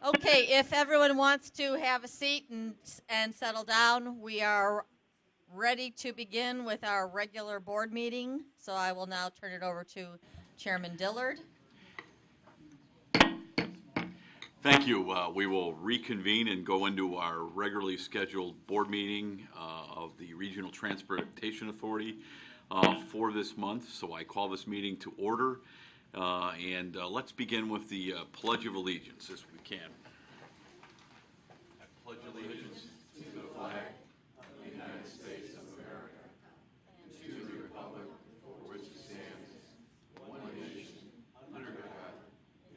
Okay, if everyone wants to have a seat and settle down, we are ready to begin with our regular board meeting. So I will now turn it over to Chairman Dillard. Thank you. We will reconvene and go into our regularly scheduled board meeting of the Regional Transportation Authority for this month. So I call this meeting to order. And let's begin with the Pledge of Allegiance, as we can. I pledge allegiance to the flag of the United States of America and to the republic for which it stands, one nation, under God,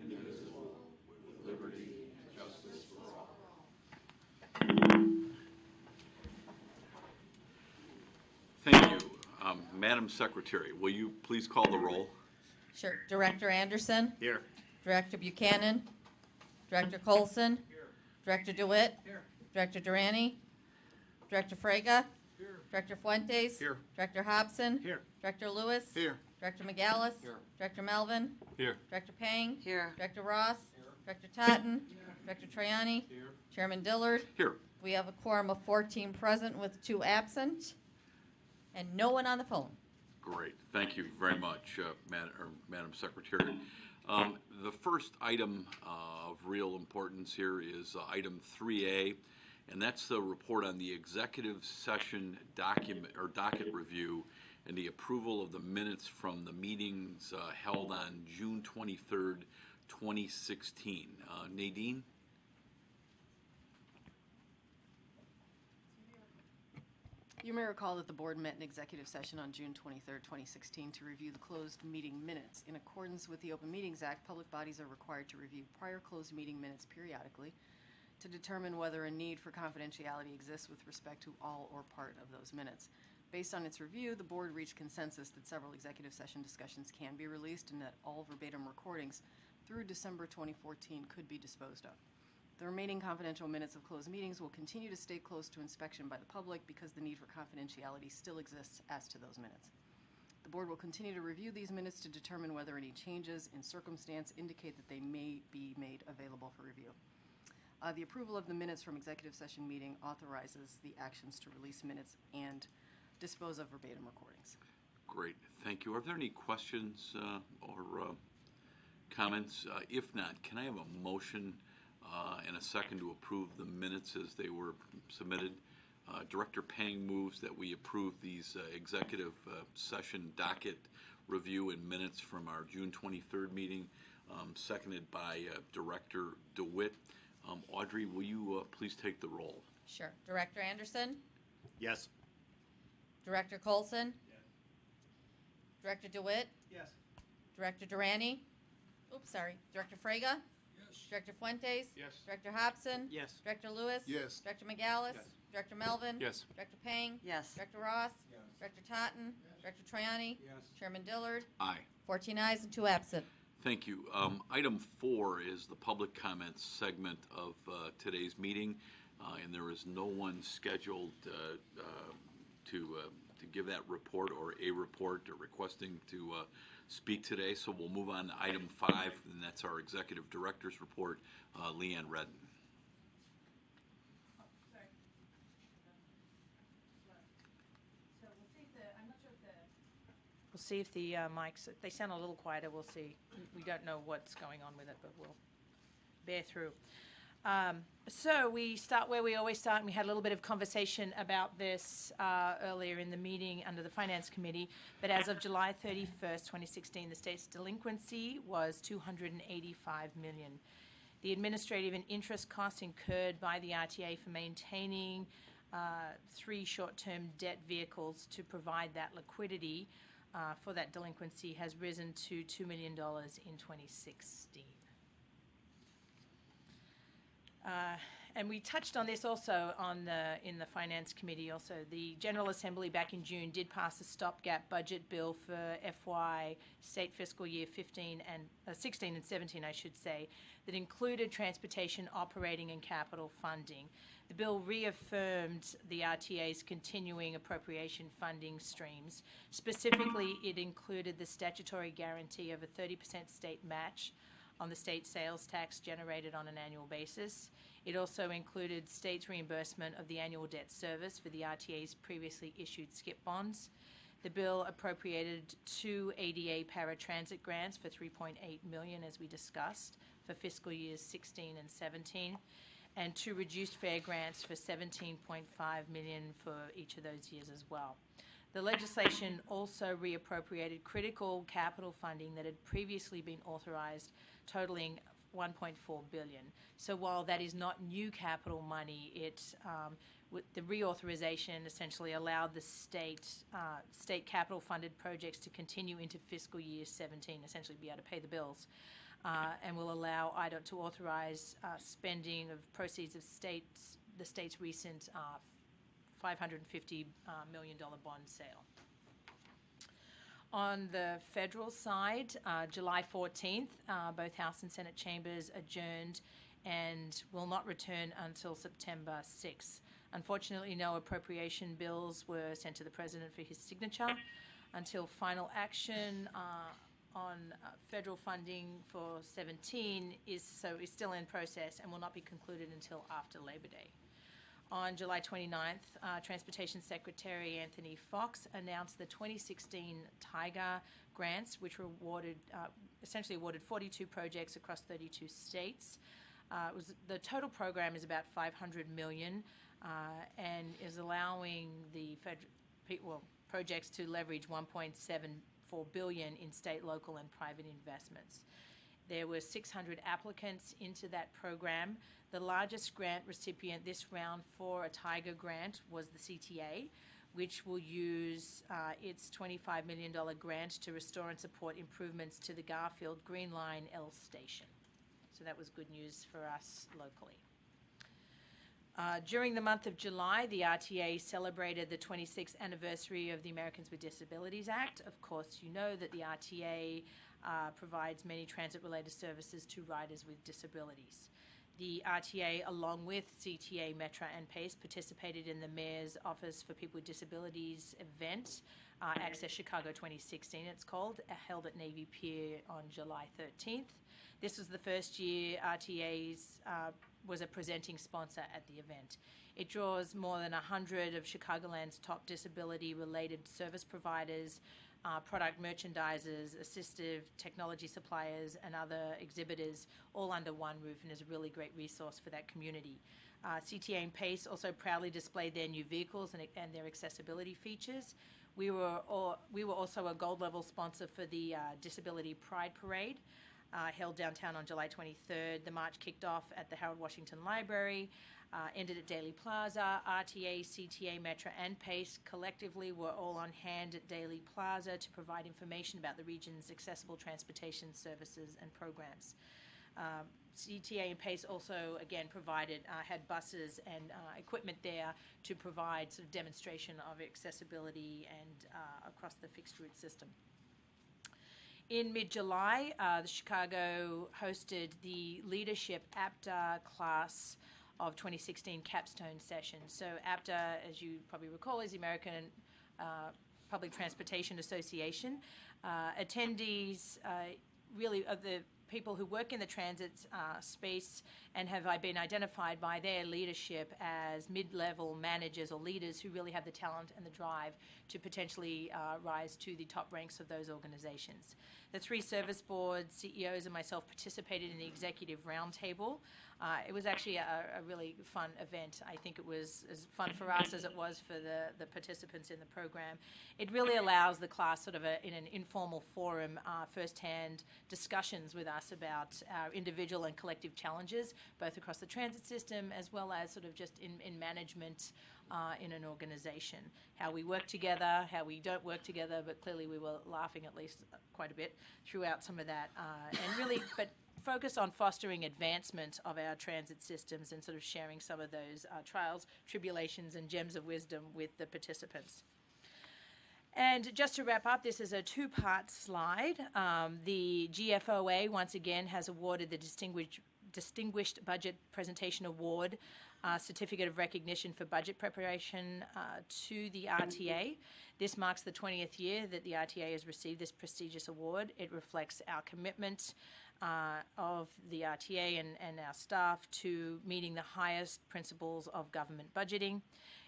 indivisible, with liberty and justice for all. Thank you. Madam Secretary, will you please call the roll? Sure. Director Anderson? Here. Director Buchanan? Director Colson? Here. Director DeWitt? Here. Director Durante? Director Frega? Here. Director Fuentes? Here. Director Hobson? Here. Director Lewis? Here. Director McAllis? Here. Director Melvin? Here. Director Pang? Here. Director Ross? Here. Director Totten? Director Triani? Here. Chairman Dillard? Here. We have a quorum of 14 present with 2 absent and no one on the phone. Great. Thank you very much, Madam Secretary. The first item of real importance here is item 3A, and that's the report on the executive session docket review and the approval of the minutes from the meetings held on June 23rd, 2016. Nadine? You may recall that the board met in executive session on June 23, 2016 to review the closed meeting minutes. In accordance with the Open Meetings Act, public bodies are required to review prior closed meeting minutes periodically to determine whether a need for confidentiality exists with respect to all or part of those minutes. Based on its review, the board reached consensus that several executive session discussions can be released and that all verbatim recordings through December 2014 could be disposed of. The remaining confidential minutes of closed meetings will continue to stay close to inspection by the public because the need for confidentiality still exists as to those minutes. The board will continue to review these minutes to determine whether any changes in circumstance indicate that they may be made available for review. The approval of the minutes from executive session meeting authorizes the actions to release minutes and dispose of verbatim recordings. Great. Thank you. Are there any questions or comments? If not, can I have a motion and a second to approve the minutes as they were submitted? Director Pang moves that we approve these executive session docket review and minutes from our June 23rd meeting, seconded by Director DeWitt. Audrey, will you please take the roll? Sure. Director Anderson? Yes. Director Colson? Yes. Director DeWitt? Yes. Director Durante? Oops, sorry. Director Frega? Yes. Director Fuentes? Yes. Director Hobson? Yes. Director Lewis? Yes. Director McAllis? Yes. Director Melvin? Yes. Director Pang? Yes. Director Ross? Yes. Director Totten? Director Triani? Yes. Chairman Dillard? Aye. 14 ayes and 2 absent. Thank you. Item 4 is the public comments segment of today's meeting, and there is no one scheduled to give that report or a report or requesting to speak today. So we'll move on to item 5, and that's our executive director's report. Leanne Redden. We'll see if the mics, they sound a little quieter, we'll see. We don't know what's going on with it, but we'll bear through. So we start where we always start, and we had a little bit of conversation about this earlier in the meeting under the Finance Committee, but as of July 31st, 2016, the state's delinquency was $285 million. The administrative and interest costs incurred by the RTA for maintaining 3 short-term debt vehicles to provide that liquidity for that delinquency has risen to $2 million in 2016. And we touched on this also in the Finance Committee also. The General Assembly back in June did pass a stopgap budget bill for FY state fiscal year 16 and 17, I should say, that included transportation operating and capital funding. The bill reaffirmed the RTA's continuing appropriation funding streams. Specifically, it included the statutory guarantee of a 30% state match on the state sales tax generated on an annual basis. It also included states' reimbursement of the annual debt service for the RTA's previously issued skip bonds. The bill appropriated 2 ADA paratransit grants for $3.8 million, as we discussed, for fiscal years 16 and 17, and 2 reduced fare grants for $17.5 million for each of those years as well. The legislation also reappropriated critical capital funding that had previously been authorized, totaling $1.4 billion. So while that is not new capital money, the reauthorization essentially allowed the state capital funded projects to continue into fiscal year 17, essentially be able to pay the bills, and will allow IDOT to authorize spending of proceeds of the state's recent $550 million bond sale. On the federal side, July 14th, both House and Senate chambers adjourned and will not return until September 6th. Unfortunately, no appropriation bills were sent to the President for his signature until final action on federal funding for 17 is still in process and will not be concluded until after Labor Day. On July 29th, Transportation Secretary Anthony Fox announced the 2016 Tiger grants, which were essentially awarded 42 projects across 32 states. The total program is about $500 million and is allowing the projects to leverage $1.74 billion in state, local, and private investments. There were 600 applicants into that program. The largest grant recipient this round for a Tiger grant was the CTA, which will use its $25 million grant to restore and support improvements to the Garfield Green Line L station. So that was good news for us locally. During the month of July, the RTA celebrated the 26th anniversary of the Americans with Disabilities Act. Of course, you know that the RTA provides many transit-related services to riders with disabilities. The RTA, along with CTA, Metra, and PACE, participated in the Mayor's Office for People with Disabilities event, Access Chicago 2016 it's called, held at Navy Pier on July 13th. This was the first year RTA's was a presenting sponsor at the event. It draws more than 100 of Chicagoland's top disability-related service providers, product merchandisers, assistive technology suppliers, and other exhibitors all under one roof, and is a really great resource for that community. CTA and PACE also proudly displayed their new vehicles and their accessibility features. We were also a gold level sponsor for the Disability Pride Parade, held downtown on July 23rd. The march kicked off at the Harold Washington Library, ended at Daly Plaza. RTA, CTA, Metra, and PACE collectively were all on hand at Daly Plaza to provide information about the region's accessible transportation services and programs. CTA and PACE also, again, had buses and equipment there to provide sort of demonstration of accessibility and across the fixed route system. In mid-July, the Chicago hosted the Leadership APTA class of 2016 capstone session. So APTA, as you probably recall, is the American Public Transportation Association. Attendees really are the people who work in the transit space and have been identified by their leadership as mid-level managers or leaders who really have the talent and the drive to potentially rise to the top ranks of those organizations. The 3 service board CEOs and myself participated in the executive roundtable. It was actually a really fun event. I think it was as fun for us as it was for the participants in the program. It really allows the class sort of in an informal forum, first-hand discussions with us about our individual and collective challenges, both across the transit system as well as sort of just in management in an organization. How we work together, how we don't work together, but clearly we were laughing at least quite a bit throughout some of that. And really, but focus on fostering advancement of our transit systems and sort of sharing some of those trials, tribulations, and gems of wisdom with the participants. And just to wrap up, this is a 2-part slide. The GFOA, once again, has awarded the Distinguished Budget Presentation Award Certificate of Recognition for Budget Preparation to the RTA. This marks the 20th year that the RTA has received this prestigious award. It reflects our commitment of the RTA and our staff to meeting the highest principles of government budgeting.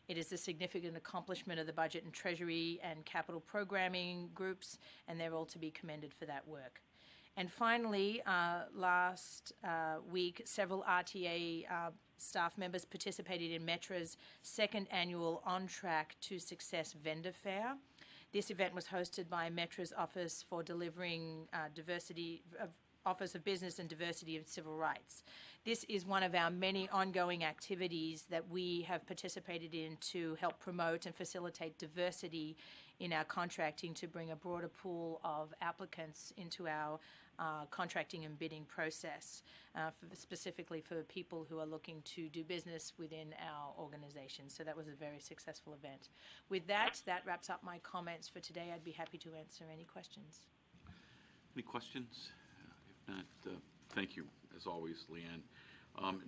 It is a significant accomplishment of the Budget and Treasury and Capital Programming groups, and they're all to be commended for that work. And finally, last week, several RTA staff members participated in Metra's second annual On Track to Success vendor fair. This event was hosted by Metra's Office for Delivering Office of Business and Diversity and Civil Rights. This is one of our many ongoing activities that we have participated in to help promote and facilitate diversity in our contracting, to bring a broader pool of applicants into our contracting and bidding process, specifically for people who are looking to do business within our organization. So that was a very successful event. With that, that wraps up my comments for today. I'd be happy to answer any questions. Any questions? If not, thank you, as always, Leanne.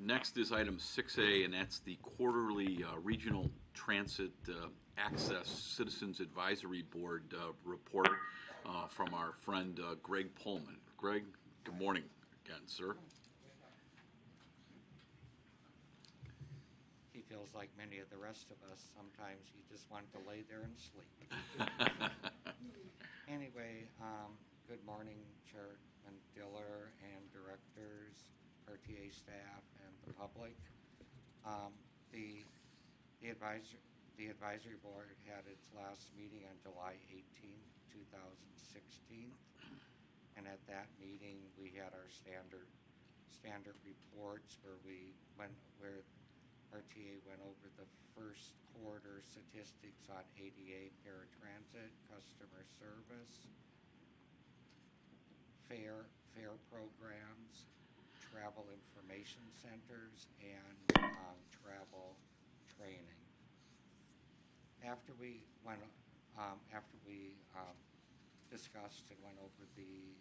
Next is item 6A, and that's the quarterly Regional Transit Access Citizens Advisory Board report from our friend Greg Pullman. Greg, good morning again, sir. He feels like many of the rest of us. Sometimes he just wanted to lay there and sleep. Anyway, good morning, Chairman Diller and directors, RTA staff, and the public. The advisory board had its last meeting on July 18th, 2016, and at that meeting we had our standard reports where RTA went over the first quarter statistics on ADA, paratransit, customer service, fare programs, travel information centers, and travel training. After we discussed and went over the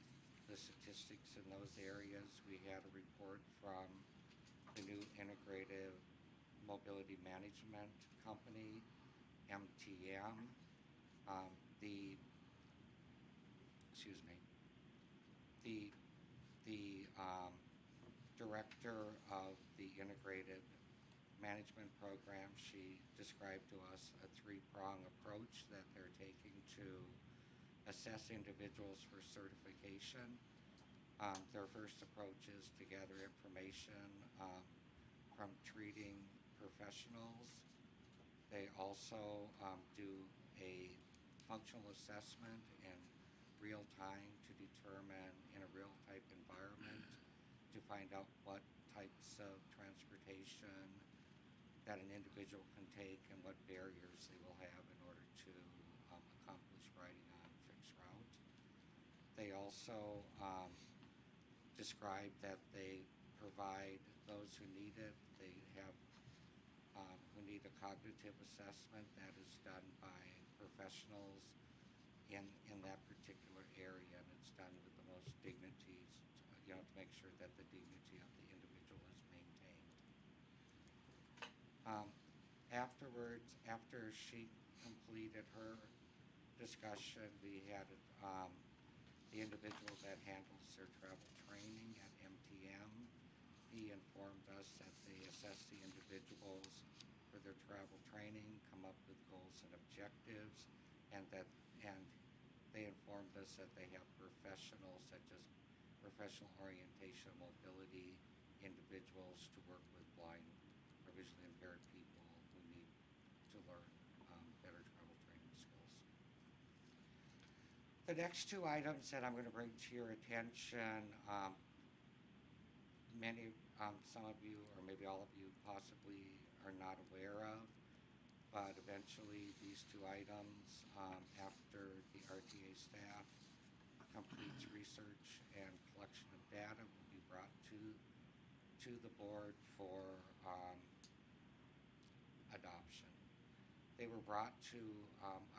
statistics in those areas, we had a report from the new integrative mobility management company, MTM. The director of the integrated management program, she described to us a three-prong approach that they're taking to assess individuals for certification. Their first approach is to gather information from treating professionals. They also do a functional assessment in real time to determine, in a real type environment, to find out what types of transportation that an individual can take and what barriers they will have in order to accomplish riding on a fixed route. They also describe that they provide those who need it. They have who need a cognitive assessment that is done by professionals in that particular area, and it's done with the most dignities, to make sure that the dignity of the individual is maintained. Afterwards, after she completed her discussion, we had the individual that handles their travel training at MTM. He informed us that they assess the individuals for their travel training, come up with goals and objectives, and they informed us that they have professionals such as professional orientation and mobility individuals to work with blind or visually impaired people who need to learn better travel training skills. The next two items that I'm going to bring to your attention, some of you, or maybe all of you, possibly are not aware of, but eventually these two items, after the RTA staff completes research and collection of data, will be brought to the board for adoption. They were brought to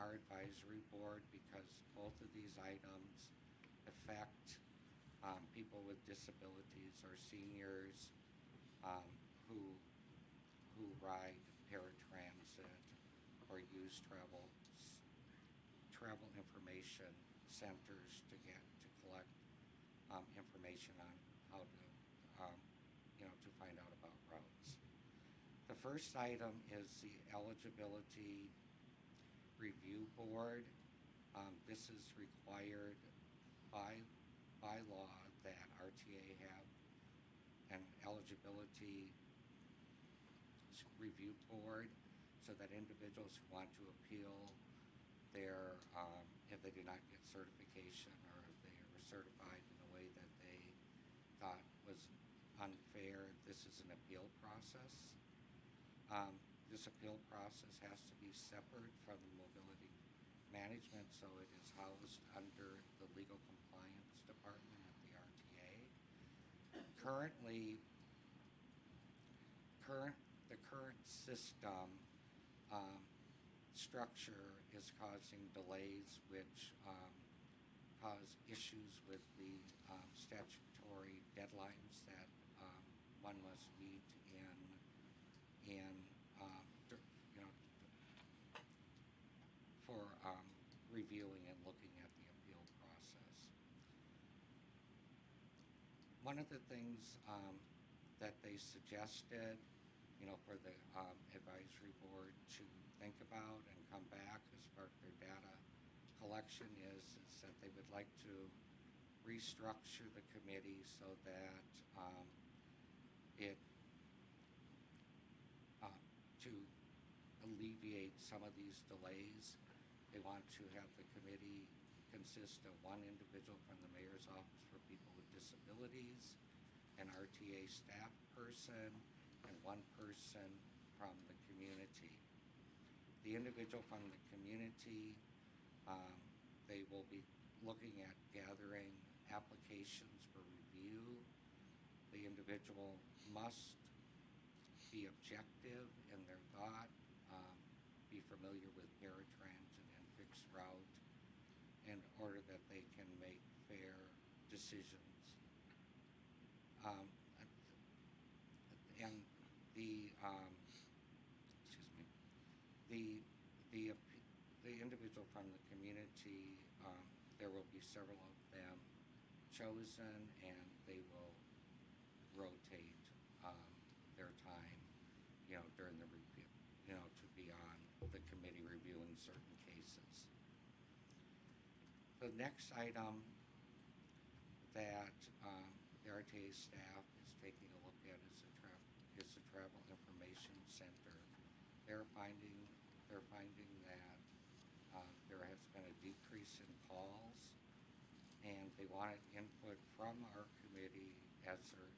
our advisory board because both of these items affect people with disabilities or seniors who ride paratransit or use travel information centers to collect information on how to, to find out about routes. The first item is the Eligibility Review Board. This is required by law that RTA have an eligibility review board so that individuals who want to appeal their, if they did not get certification or if they were certified in a way that they thought was unfair, this is an appeal process. This appeal process has to be separate from the mobility management, so it is housed under the legal compliance department at the RTA. Currently, the current system structure is causing delays, which cause issues with the statutory deadlines that one must meet for reviewing and looking at the appeal process. One of the things that they suggested, for the advisory board to think about and come back as part of their data collection is that they would like to restructure the committee so that to alleviate some of these delays, they want to have the committee consist of one individual from the mayor's office for people with disabilities, an RTA staff person, and one person from the community. The individual from the community, they will be looking at gathering applications for review. The individual must be objective in their thought, be familiar with paratransit and fixed route in order that they can make fair decisions. And the individual from the community, there will be several of them chosen, and they will rotate their time, during the review, to be on the committee reviewing certain cases. The next item that the RTA staff is taking a look at is the Travel Information Center. They're finding that there has been a decrease in calls, and they wanted input from our committee as they're,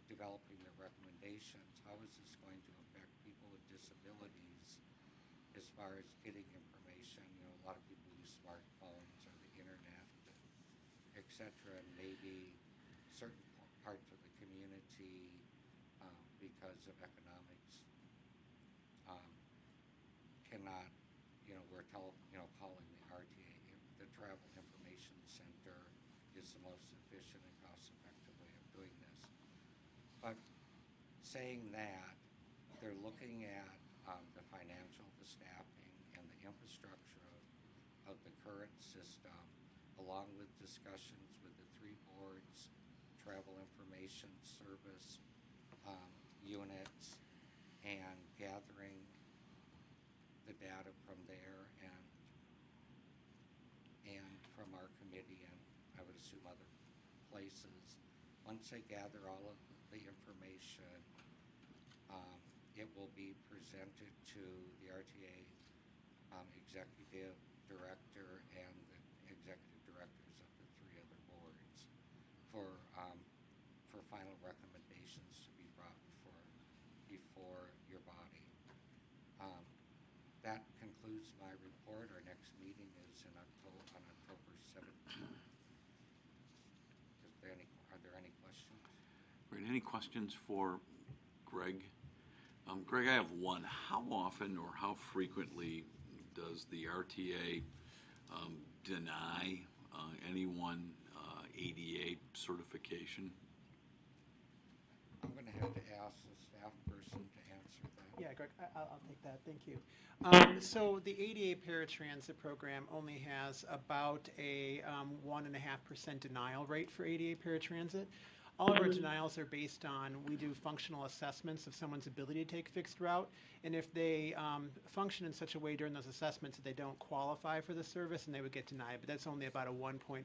developing their recommendations. How is this going to affect people with disabilities as far as getting information? A lot of people use smartphones or the internet, etc., and maybe certain parts of the community, because of economics, cannot, calling the RTA, the Travel Information Center is the most efficient and cost-effective way of doing this. But saying that, they're looking at the financial, the staffing, and the infrastructure of the current system, along with discussions with the three boards, Travel Information Service units, and gathering the data from there and from our committee, and I would assume other places. Once they gather all of the information, it will be presented to the RTA executive director and the executive directors of the three other boards for final recommendations to be brought before your body. That concludes my report. Our next meeting is on October 17th. Are there any questions? Great. Any questions for Greg? Greg, I have one. How often or how frequently does the RTA deny anyone ADA certification? I'm going to have to ask the staff person to answer answer that. Yeah, Greg, I'll take that. Thank you. So the ADA paratransit program only has about a 1.5% denial rate for ADA paratransit. All of our denials are based on, we do functional assessments of someone's ability to take fixed route, and if they function in such a way during those assessments that they don't qualify for the service, and they would get denied, but that's only about a 1.5%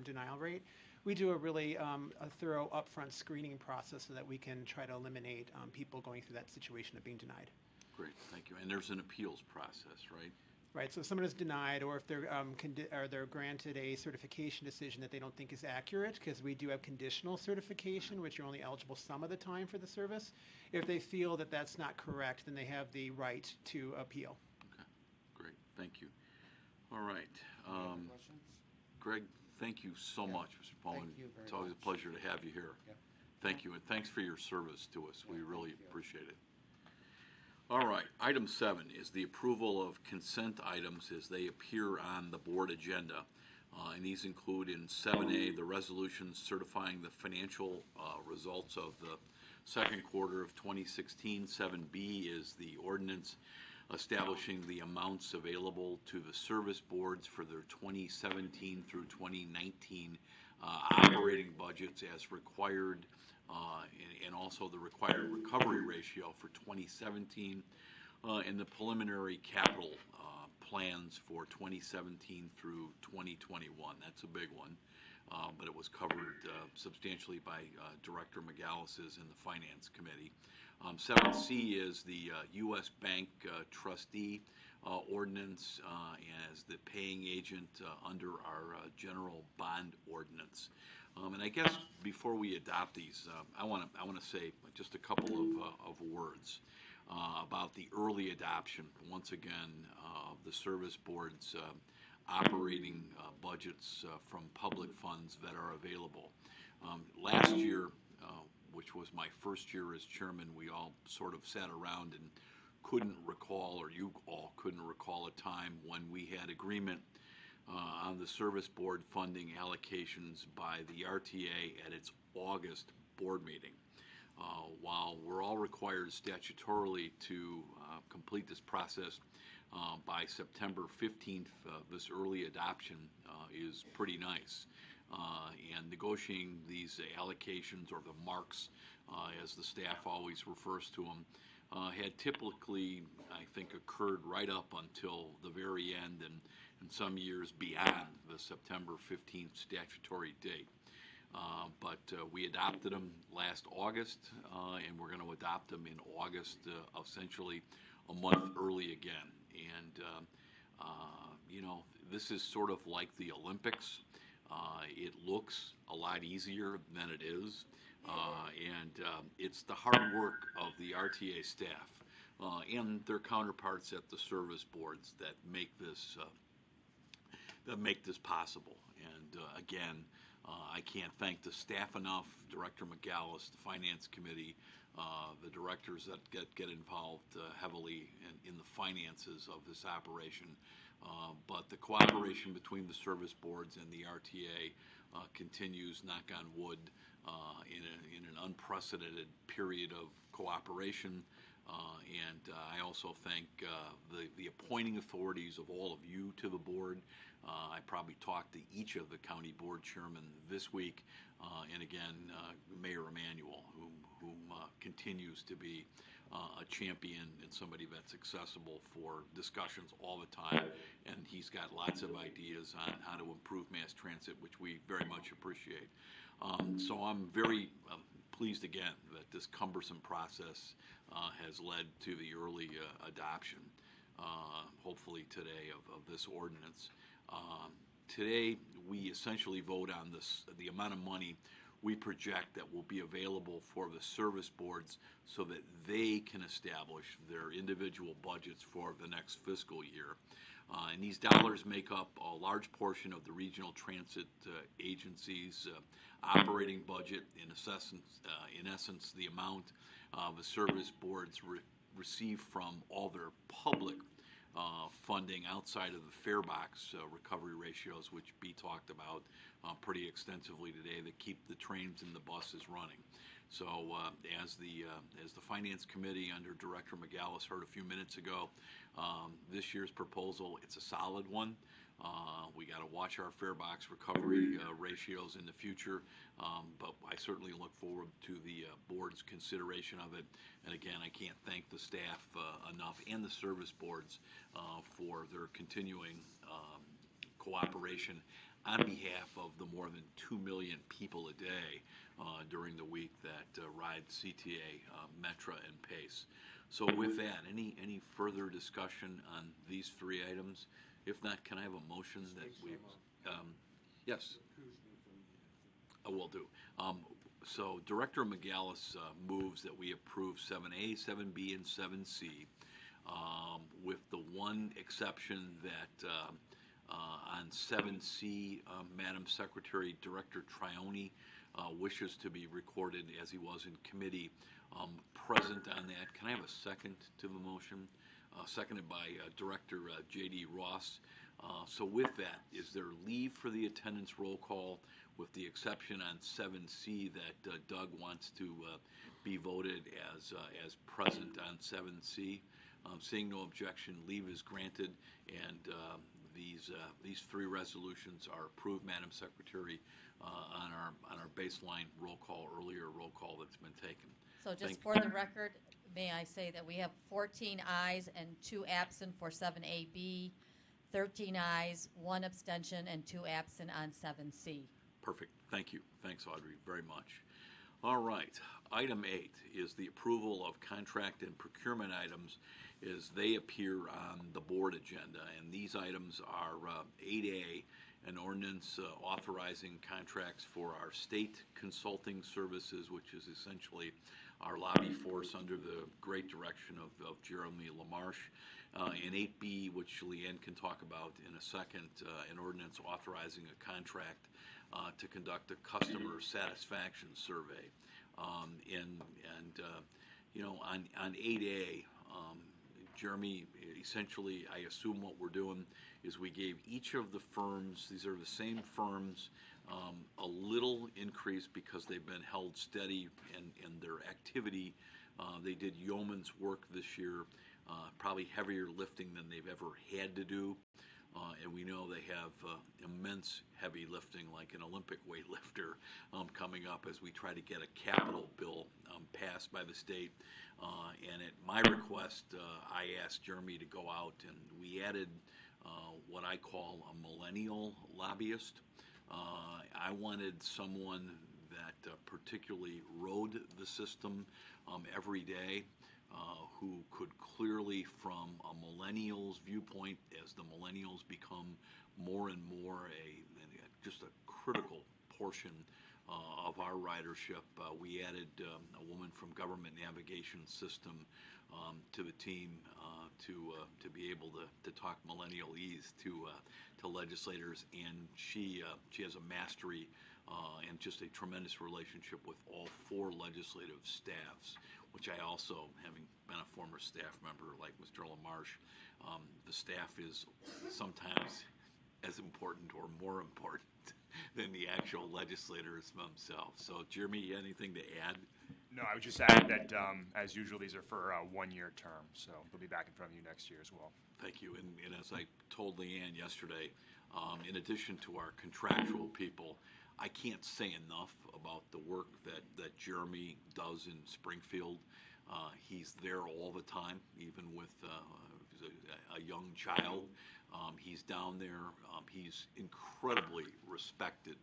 denial rate. We do a really a thorough upfront screening process so that we can try to eliminate people going through that situation of being denied. Great, thank you. And there's an appeals process, right? Right, so if someone is denied, or if they're granted a certification decision that they don't think is accurate, because we do have conditional certification, which you're only eligible some of the time for the service. If they feel that that's not correct, then they have the right to appeal. Okay, great, thank you. All right. Any other questions? Greg, thank you so Yeah. much, Mr. Bowman. Thank you very It's always a much. pleasure to have you here. Yep. Thank you, and thanks for your service to us. We Yeah, really thank you. appreciate it. All right, item 7 is the approval of consent items as they appear on the board agenda. And these include in 7A, the resolution certifying the financial results of the second quarter of 2016. 7B is the ordinance establishing the amounts available to the service boards for their 2017 through 2019 operating budgets as required, and also the required recovery ratio for 2017, and the preliminary capital plans for 2017 through 2021. That's a big one, but it was covered substantially by Director McGallis's in the Finance Committee. 7C is the U.S. Bank trustee ordinance as the paying agent under our general bond ordinance. And I guess before we adopt these, I want to say just a couple of words about the early adoption, once again, of the service board's operating budgets from public funds that are available. Last year, which was my first year as chairman, we all sort of sat around and couldn't recall, or you all couldn't recall, a time when we had agreement on the service board funding allocations by the RTA at its August board meeting. While we're all required statutorily to complete this process by September 15th, this early adoption is pretty nice. And negotiating these allocations, or the marks, as the staff always refers to them, had typically, I think, occurred right up until the very end, and in some years beyond the September 15th statutory date. But we adopted them last August, and we're going to adopt them in August, essentially a month early again. And, you know, this is sort of like the Olympics. It looks a lot easier than it is, and it's the hard work of the RTA staff and their counterparts at the service boards that make this possible. And again, I can't thank the staff enough, Director McGallis, the Finance Committee, the directors that get involved heavily in the finances of this operation. But the cooperation between the service boards and the RTA continues, knock on wood, in an unprecedented period of cooperation. And I also thank the appointing authorities of all of you to the board. I probably talked to each of the county board chairmen this week, and again, Mayor Emanuel, who continues to be a champion and somebody that's accessible for discussions all the time, and he's got lots of ideas on how to improve mass transit, which we very much appreciate. So I'm very pleased again that this cumbersome process has led to the early adoption, hopefully today, of this ordinance. Today, we essentially vote on the amount of money we project that will be available for the service boards so that they can establish their individual budgets for the next fiscal year. And these dollars make up a large portion of the regional transit agencies' operating budget. In essence, the amount the service boards receive from all their public funding outside of the fare box recovery ratios, which B talked about pretty extensively today, that keep the trains and the buses running. So as the Finance Committee under Director McGallis heard a few minutes ago, this year's proposal, it's a solid one. We got to watch our fare box recovery ratios in the future, but I certainly look forward to the board's consideration of it. And again, I can't thank the staff enough and the service boards for their continuing cooperation on behalf of the more than 2 million people a day during the week that ride CTA, Metra, and PACE. So with that, any further discussion on these three items? If not, can I have a motion that we, yes? I will do. So Director McGallis moves that we approve 7A, 7B, and 7C, with the one exception that on 7C, Madam Secretary, Director Trione wishes to be recorded as he was in committee present on that. Can I have a second to the motion? Seconded by Director J.D. Ross. So with that, is there leave for the attendance roll call with the exception on 7C that Doug wants to be voted as present on 7C? Seeing no objection, leave is granted, and these three resolutions are approved, Madam Secretary, on our baseline roll call, earlier roll call that's been taken. So just for the record, may I say that we have 14 ayes and 2 absent for 7AB, 13 ayes, 1 abstention, and 2 absent on 7C. Perfect. Thank you. Thanks, Audrey, very much. All right. Item 8 is the approval of contract and procurement items as they appear on the board agenda. And these items are 8A, an ordinance authorizing contracts for our state consulting services, which is essentially our lobby force under the great direction of Jeremy LaMarche. And 8B, which Leanne can talk about in a second, an ordinance authorizing a contract to conduct a customer satisfaction survey. On 8A, Jeremy, essentially, I assume what we're doing is we gave each of the firms, these are the same firms, a little increase because they've been held steady in their activity. They did yeoman's work this year, probably heavier lifting than they've ever had to do. And we know they have immense heavy lifting, like an Olympic weightlifter, coming up as we try to get a capital bill passed by the state. And at my request, I asked Jeremy to go out, and we added what I call a millennial lobbyist. I wanted someone that particularly rode the system every day, who could clearly, from a millennial's viewpoint, as the millennials become more and more just a critical portion of our ridership, we added a woman from Government Navigation System to the team to be able to talk millennialese to legislators, and she has a mastery and just a tremendous relationship with all 4 legislative staffs, which I also, having been a former staff member like Mr. LaMarche, the staff is sometimes as important or more important than the actual legislators themselves. So, Jeremy, anything to add? No, I would just add that, as usual, these are for a 1-year term, so they'll be back in front of you next year as well. Thank you. And as I told Leanne yesterday, in addition to our contractual people, I can't say enough about the work that Jeremy does in Springfield. He's there all the time, even with a young child. He's down there. He's incredibly respected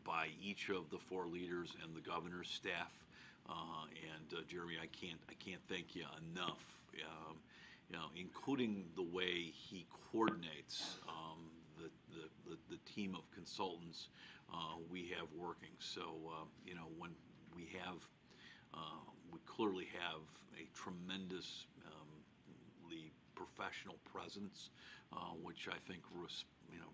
by each of the 4 leaders and the governor's staff. Jeremy, I can't thank you enough. Including the way he coordinates the team of consultants we have working. So when we clearly have a tremendously professional presence, which I think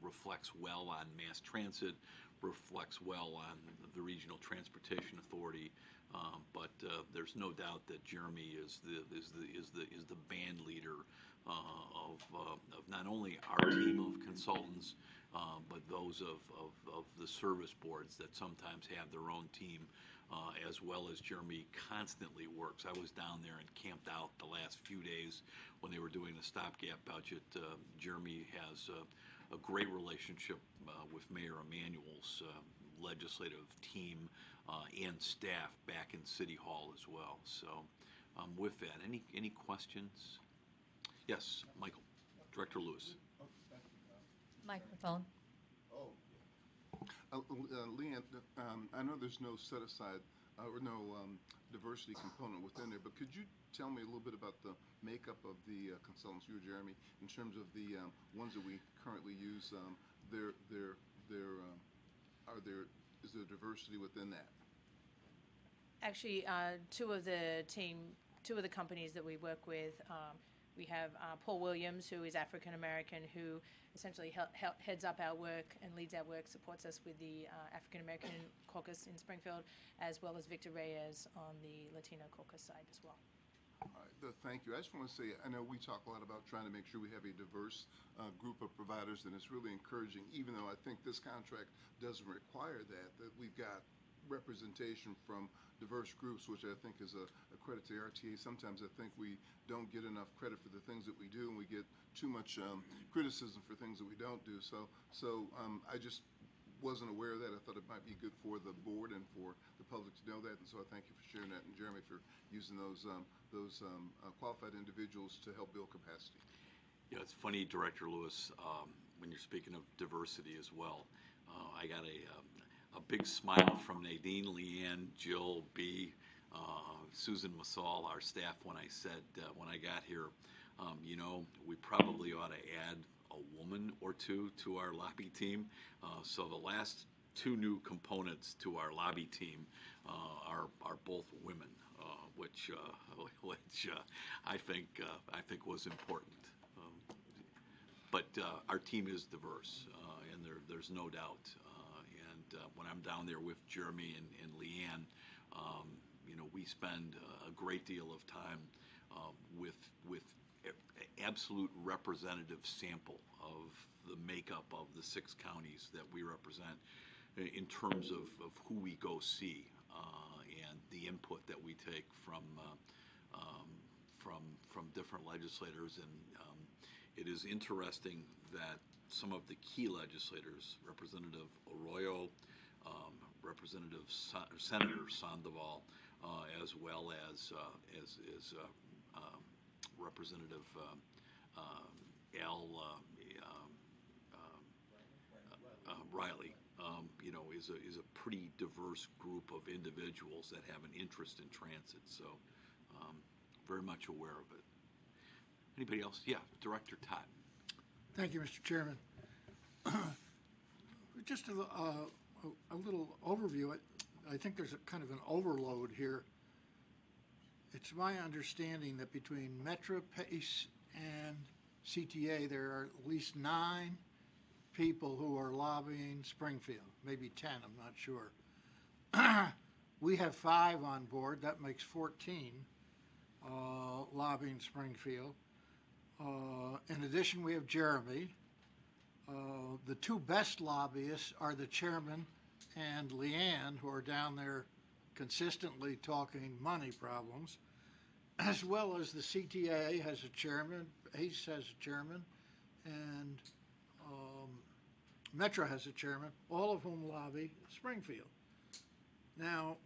reflects well on mass transit, reflects well on the Regional Transportation Authority. But there's no doubt that Jeremy is the band leader of not only our team of consultants, but those of the service boards that sometimes have their own team, as well as Jeremy constantly works. I was down there and camped out the last few days when they were doing the stopgap budget. Jeremy has a great relationship with Mayor Emanuel's legislative team and staff back in City Hall as well. So with that, any questions? Yes, Michael. Director Lewis. Microphone. Leanne, I know there's no set aside or no diversity component within there, but could you tell me a little bit about the makeup of the consultants, you or Jeremy, in terms of the ones that we currently use? Is there diversity within that? Actually, two of the companies that we work with, we have Paul Williams, who is African American, who essentially heads up our work and leads our work, supports us with the African American caucus in Springfield, as well as Victor Reyes on the Latino caucus side as well. All right, thank you. I just want to say, I know we talk a lot about trying to make sure we have a diverse group of providers, and it's really encouraging, even though I think this contract doesn't require that we've got representation from diverse groups, which I think is a credit to the RTA. Sometimes I think we don't get enough credit for the things that we do, and we get too much criticism for things that we don't do. So I just wasn't aware of that. I thought it might be good for the board and for the public to know that, and so I thank you for sharing that, and Jeremy for using those qualified individuals to help build capacity. Yeah, it's funny, Director Lewis, when you're speaking of diversity as well. I got a big smile from Nadine, Leanne, Jill, B, Susan Masal, our staff, when I said, when I got here, we probably ought to add a woman or two to our lobby team. So the last two new components to our lobby team are both women, which I think was important. But our team is diverse, and there's no doubt. When I'm down there with Jeremy and Leanne, we spend a great deal of time with absolute representative sample of the makeup of the 6 counties that we represent in terms of who we go see and the input that we take from different legislators. And it is interesting that some of the key legislators, Representative Arroyo, Senator Sandoval, as well as Representative Al Riley, is a pretty diverse group of individuals that have an interest in transit. So, very much aware of it. Anybody else? Yeah, Director Todd. Thank you, Mr. Chairman. Just a little overview. I think there's a kind of an overload here. It's my understanding that between Metra, PACE, and CTA, there are at least 9 people who are lobbying Springfield, maybe 10, I'm not sure. We have 5 on board, that makes 14 lobbying Springfield. In addition, we have Jeremy. The 2 best lobbyists are the chairman and Leanne, who are down there consistently talking money problems, as well as the CTA has a chairman, ACE has a chairman, and Metra has a chairman, all of whom lobby Springfield. Now,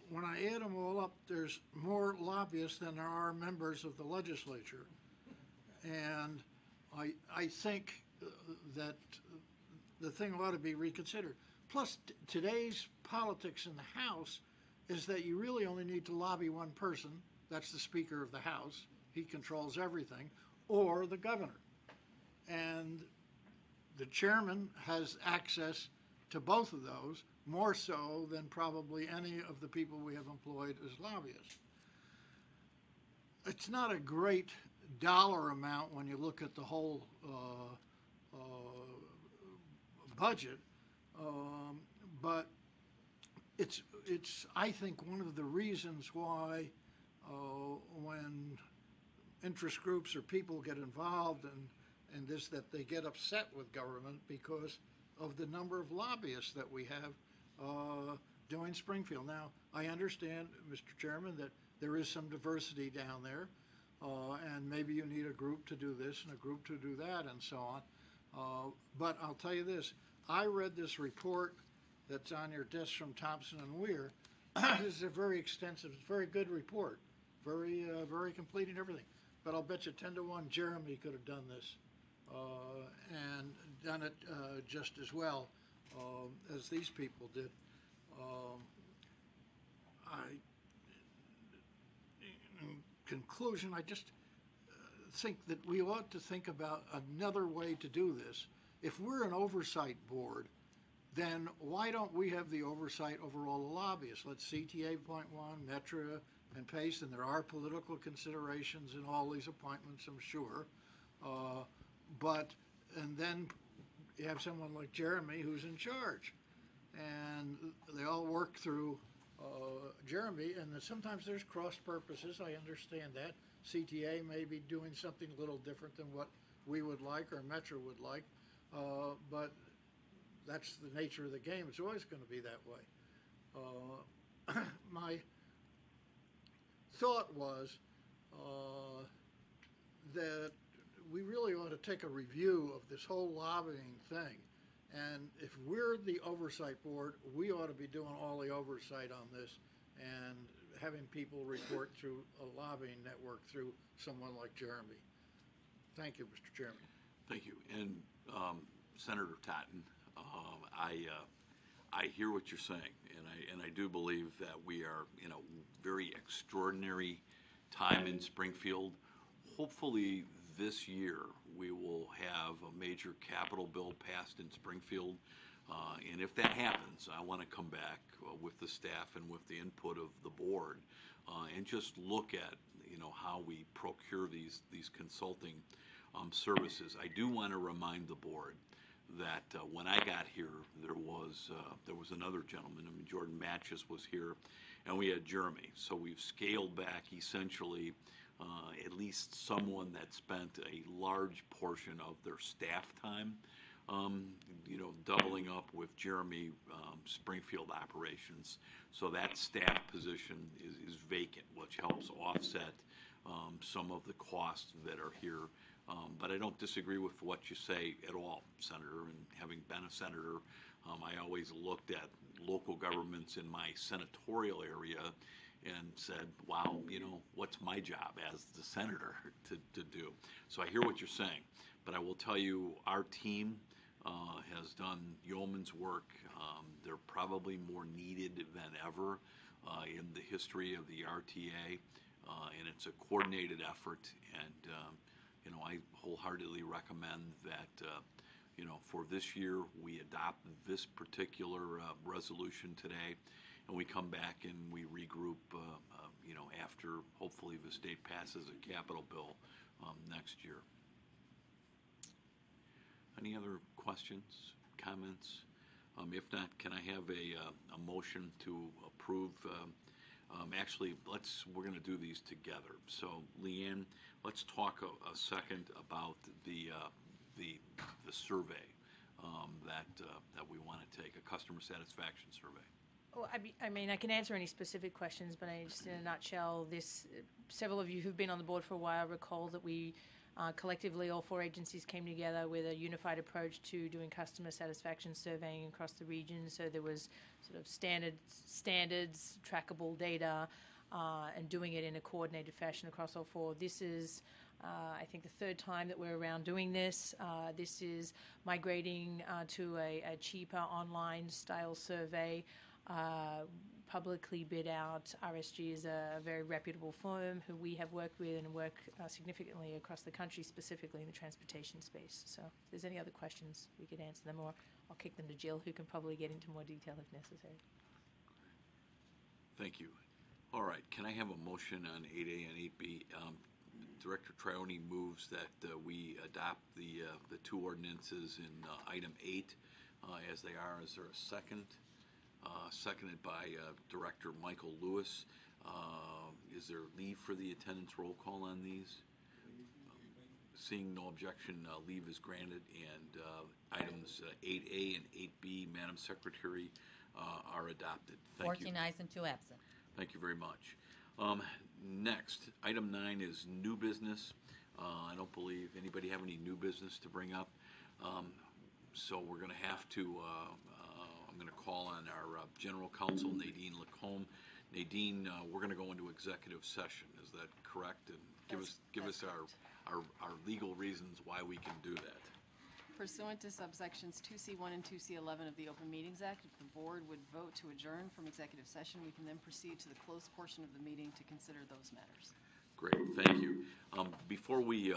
when I add them all up, there's more lobbyists than there are members of the legislature. And I think that the thing ought to be reconsidered. Plus, today's politics in the House is that you really only need to lobby one person. That's the Speaker of the House. He controls everything, or the governor. And the chairman has access to both of those, more so than probably any of the people we have employed as lobbyists. It's not a great dollar amount when you look at the whole budget, but it's I think one of the reasons why when interest groups or people get involved in this, that they get upset with government, because of the number of lobbyists that we have doing Springfield. Now, I understand, Mr. Chairman, that there is some diversity down there, and maybe you need a group to do this and a group to do that and so on. But I'll tell you this, I read this report that's on your desk from Thompson and Weir. This is a very extensive, very good report, very complete and everything. But I'll bet you 10 to 1 Jeremy could have done this and done it just as well as these people did. In conclusion, I just think that we ought to think about another way to do this. If we're an oversight board, then why don't we have the oversight over all the lobbyists? Let CTA appoint one, Metra and Pace, and there are political considerations in all these appointments, I'm sure. And then you have someone like Jeremy who's in charge. And they all work through Jeremy, and sometimes there's cross purposes, I understand that. CTA may be doing something a little different than what we would like or Metra would like, but that's the nature of the game. It's always going to be that way. My thought was that we really ought to take a review of this whole lobbying thing. And if we're the oversight board, we ought to be doing all the oversight on this and having people report through a lobbying network through someone like Jeremy. Thank you, Mr. Chairman. Thank you. And Senator Totten, I hear what you're saying, and I do believe that we are in a very extraordinary time in Springfield. Hopefully this year we will have a major capital bill passed in Springfield, and if that happens, I want to come back with the staff and with the input of the board and just look at how we procure these consulting services. I do want to remind the board that when I got here, there was another gentleman. I mean, Jordan Matches was here, and we had Jeremy. So we've scaled back essentially at least someone that spent a large portion of their staff time, doubling up with Jeremy Springfield operations. So that staff position is vacant, which helps offset some of the costs that are here. But I don't disagree with what you say at all, Senator. And having been a senator, I always looked at local governments in my senatorial area and said, wow, what's my job as the senator to do? So I hear what you're saying. But I will tell you, our team has done yeoman's work. They're probably more needed than ever in the history of the RTA. And it's a coordinated effort. And I wholeheartedly recommend that, for this year, we adopt this particular resolution today, and we come back and we regroup, after hopefully the state passes a capital bill next year. Any other questions, comments? If not, can I have a motion to approve? Actually, we're going to do these together. So, Leanne, let's talk a second about the survey that we want to take, a customer satisfaction survey. Well, I mean, I can answer any specific questions, but just in a nutshell, several of you who've been on the board for a while recall that we collectively, all 4 agencies came together with a unified approach to doing customer satisfaction surveying across the region. So there was sort of standards, trackable data, and doing it in a coordinated fashion across all 4. This is, I think, the 3rd time that we're around doing this. This is migrating to a cheaper online style survey. Publicly bid out. RSG is a very reputable firm who we have worked with and work significantly across the country, specifically in the transportation space. So if there's any other questions, we could answer them, or I'll kick them to Jill, who can probably get into more detail if necessary. Thank you. All right, can I have a motion on 8A and 8B? Director Trione moves that we adopt the 2 ordinances in item 8 as they are. Is there a second? Seconded by Director Michael Lewis. Is there leave for the attendance roll call on these? Seeing no objection, leave is granted, and items items 8A and 8B, Madam Secretary, are adopted. Thank you. 14 ayes and 2 absent. Thank you very much. Next, item 9 is new business. I don't believe anybody have any new business to bring up. So we're going to have to, I'm going to call on our General Counsel, Nadine Lacombe. Nadine, we're going to go into executive session. Is that correct? And give us our legal reasons why we can do that. Pursuant to subsections 2C1 and 2C11 of the Open Meetings Act, if the board would vote to adjourn from executive session, we can then proceed to the closed portion of the meeting to consider those matters. Great, thank you. Before we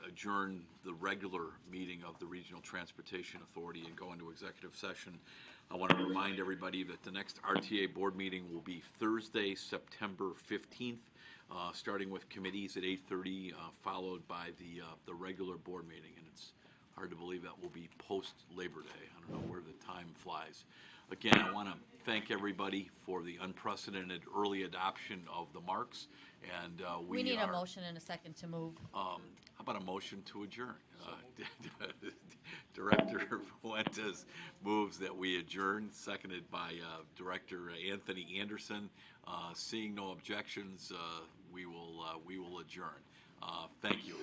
adjourn the regular meeting of the Regional Transportation Authority and go into executive session, I want to remind everybody that the next RTA board meeting will be Thursday, September 15th, starting with committees at 8:30, followed by the regular board meeting. And it's hard to believe that will be post-Labor Day. I don't know where the time flies. Again, I want to thank everybody for the unprecedented early adoption of the marks. And We need a motion and a second to move. How about a motion to adjourn? Director Fuentes moves that we adjourn, seconded by Director Anthony Anderson. Seeing no objections, we will adjourn. Thank you.